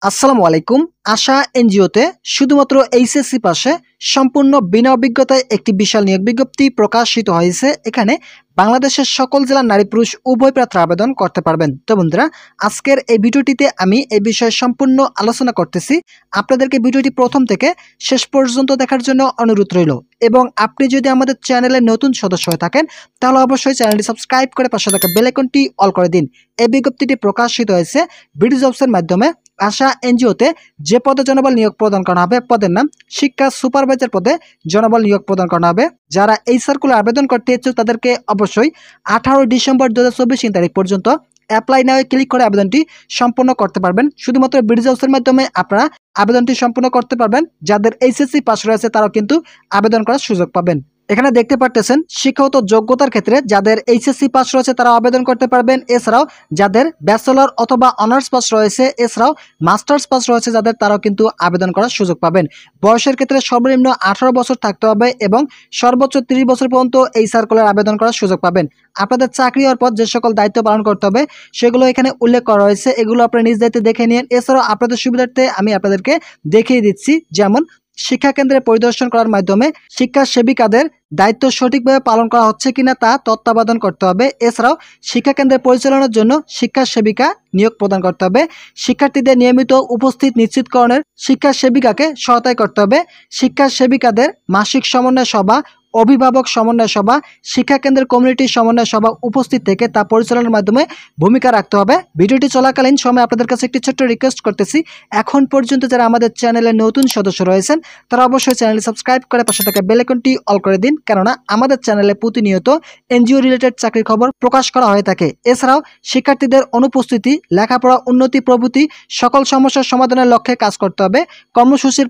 আসসালামু আলাইকুম। আশা এনজিওতে শুধুমাত্র এইচএসসি পাশে সম্পূর্ণ বিনা অভিজ্ঞতায় একটি বিশাল নিয়োগ বিজ্ঞপ্তি প্রকাশিত হয়েছে। এখানে বাংলাদেশের সকল জেলার নারী পুরুষ উভয় প্রার্থী আবেদন করতে পারবেন। তো বন্ধুরা, আজকের এই ভিডিওটিতে আমি এই বিষয়ে সম্পূর্ণ আলোচনা করতেছি। আপনাদেরকে ভিডিওটি প্রথম থেকে শেষ পর্যন্ত দেখার জন্য অনুরোধ রইল। এবং আপনি যদি আমাদের চ্যানেলের নতুন সদস্য হয়ে থাকেন তাহলে অবশ্যই চ্যানেলটি সাবস্ক্রাইব করে পাশে থাকা বেল আইকনটি অল করে দিন। এই বিজ্ঞপ্তিটি প্রকাশিত হয়েছে বিডি জবসের মাধ্যমে। আশা এনজিওতে যে পদে জনবল নিয়োগ প্রদান করা হবে পদের নাম শিক্ষা সুপারভাইজার পদে জনবল নিয়োগ প্রদান করা হবে। যারা এই সার্কুলার আবেদন করতে ইচ্ছুক তাদেরকে অবশ্যই 18 ডিসেম্বর 2024 তারিখ পর্যন্ত অ্যাপ্লাই নাও ক্লিক করে আবেদনটি সম্পূর্ণ করতে পারবেন। শুধুমাত্র বিডি জবসের মাধ্যমে আপনারা আবেদনটি সম্পূর্ণ করতে পারবেন। যাদের এইচএসসি পাস রয়েছে তারাও কিন্তু আবেদন করার সুযোগ পাবেন। এখানে দেখতে পারতেছেন শিক্ষাগত যোগ্যতার ক্ষেত্রে যাদের এইচএসসি পাস রয়েছে তারা আবেদন করতে পারবেন। এছাড়াও যাদের ব্যাচেলর অথবা অনার্স পাস রয়েছে, এছাড়াও মাস্টার্স পাস রয়েছে যাদের, তারাও কিন্তু আবেদন করার সুযোগ পাবেন। বয়সের ক্ষেত্রে সর্বনিম্ন 18 বছর থাকতে হবে এবং সর্বোচ্চ 30 বছর পর্যন্ত এই সার্কুলার আবেদন করার সুযোগ পাবেন। আপনাদের চাকরি হওয়ার পর যে সকল দায়িত্ব পালন করতে হবে সেগুলো এখানে উল্লেখ করা রয়েছে। এগুলো আপনারা নিজ দায়িত্বে দেখে নিন। এছাড়াও আপনাদের সুবিধার্থে আমি আপনাদেরকে দেখিয়ে দিচ্ছি, যেমন শিক্ষা কেন্দ্রে পরিদর্শন করার মাধ্যমে শিক্ষা সেবিকাদের দায়িত্ব সঠিকভাবে পালন করা হচ্ছে কিনা তা তত্ত্বাবধান করতে হবে। এছাড়াও শিক্ষা কেন্দ্রের পরিচালনার জন্য শিক্ষা সেবিকা নিয়োগ প্রদান করতে হবে। শিক্ষার্থীদের নিয়মিত উপস্থিত নিশ্চিতকরণের শিক্ষা সেবিকাকে সহায়তা করতে হবে। শিক্ষা সেবিকাদের মাসিক সমন্বয় সভা, অভিভাবক সমন্বয় সভা, শিক্ষা কেন্দ্রের কমিউনিটি সমন্বয় সভা উপস্থিত থেকে তা পরিচালনার মাধ্যমে ভূমিকা রাখতে হবে। ভিডিওটি চলাকালীন সময় আপনাদের কাছে একটি ছোট্ট রিকোয়েস্ট করতেছি, এখন পর্যন্ত যারা আমাদের চ্যানেলের নতুন সদস্য রয়েছেন তারা অবশ্যই চ্যানেলটি সাবস্ক্রাইব করে পাশে থাকা বেল আইকনটি অল করে দিন, কেননা আমাদের চ্যানেলে প্রতিনিয়ত এনজিও রিলেটেড চাকরির খবর প্রকাশ করা হয়ে থাকে। এছাড়াও শিক্ষার্থীদের অনুপস্থিতি, লেখাপড়া উন্নতি প্রভৃতি সকল সমস্যার সমাধানের লক্ষ্যে কাজ করতে হবে। কর্মসূচির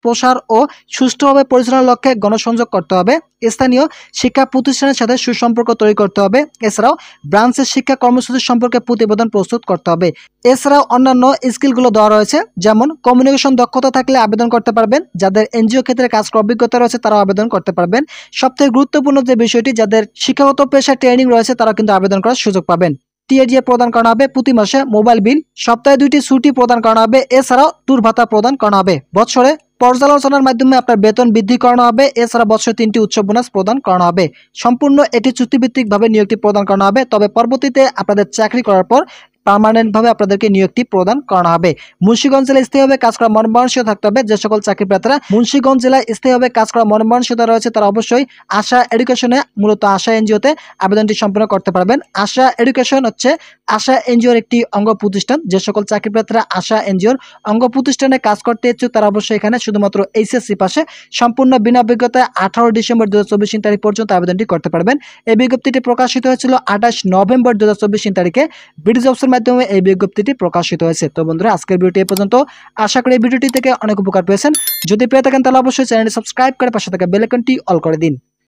প্রসার ও সুষ্ঠুভাবে পরিচালনার লক্ষ্যে গণসংযোগ করতে হবে। স্থানীয় শিক্ষা প্রতিষ্ঠানের সাথে সুসম্পর্ক তৈরি করতে হবে। এছাড়াও ব্রাঞ্চের শিক্ষা কর্মসূচি সম্পর্কে প্রতিবেদন প্রস্তুত করতে হবে। এছাড়াও অন্যান্য স্কিলগুলো দেওয়া রয়েছে, যেমন কমিউনিকেশন দক্ষতা থাকলে আবেদন করতে পারবেন। যাদের এনজিও ক্ষেত্রে কাজ করার অভিজ্ঞতা রয়েছে তারাও আবেদন করতে পারবেন। সবথেকে গুরুত্বপূর্ণ যে বিষয়টি, যাদের শিক্ষাগত পেশা ট্রেনিং রয়েছে তারা কিন্তু আবেদন করার সুযোগ পাবেন। টিএডিএ প্রদান করা হবে প্রতি মাসে, মোবাইল বিল, সপ্তাহে 2টি ছুটি প্রদান করা হবে। এছাড়াও ট্যুর ভাতা প্রদান করা হবে। বছরে পর্যালোচনার মাধ্যমে আপনার বেতন বৃদ্ধি করানো হবে। এছাড়া বছরে 3টি উৎসব বোনাস প্রদান করানো হবে। সম্পূর্ণ এটি চুক্তিভিত্তিকভাবে নিয়োগটি প্রদান করানো হবে। তবে পরবর্তীতে আপনাদের চাকরি করার পর পার্মানেন্টভাবে আপনাদেরকে নিয়োগটি প্রদান করানো হবে। মুন্সিগঞ্জ জেলায় স্থায়ীভাবে কাজ করা মন মানসিকতা থাকতে হবে। যে সকল চাকরি প্রার্থীরা মুন্সিগঞ্জ জেলায় স্থায়ীভাবে কাজ করা মন মানসিকতা রয়েছে তারা অবশ্যই আশা এডুকেশনে, মূলত আশা এনজিওতে আবেদনটি সম্পন্ন করতে পারবেন। আশা এডুকেশন হচ্ছে আশা এনজিওর একটি অঙ্গ প্রতিষ্ঠান। যে সকল চাকরি প্রার্থীরা আশা এনজিওর অঙ্গ প্রতিষ্ঠানে কাজ করতে ইচ্ছুক তারা অবশ্যই এখানে শুধুমাত্র এইচএসসি পাশে সম্পূর্ণ বিনা অভিজ্ঞতায় 18 ডিসেম্বর 2024 তারিখ পর্যন্ত আবেদনটি করতে পারবেন। এই বিজ্ঞপ্তিটি প্রকাশিত হয়েছিল 28 নভেম্বর 2024 তারিখে। বিডি জবসের মাধ্যমে এই বিজ্ঞপ্তিটি প্রকাশিত হয়েছে। তো বন্ধুরা, আজকের ভিডিওটি এ পর্যন্ত। আশা করি এই ভিডিওটি থেকে অনেক উপকার পেয়েছেন। যদি পেয়ে থাকেন তাহলে অবশ্যই চ্যানেলটি সাবস্ক্রাইব করে পাশে থাকা বেল আইকনটি অল করে দিন।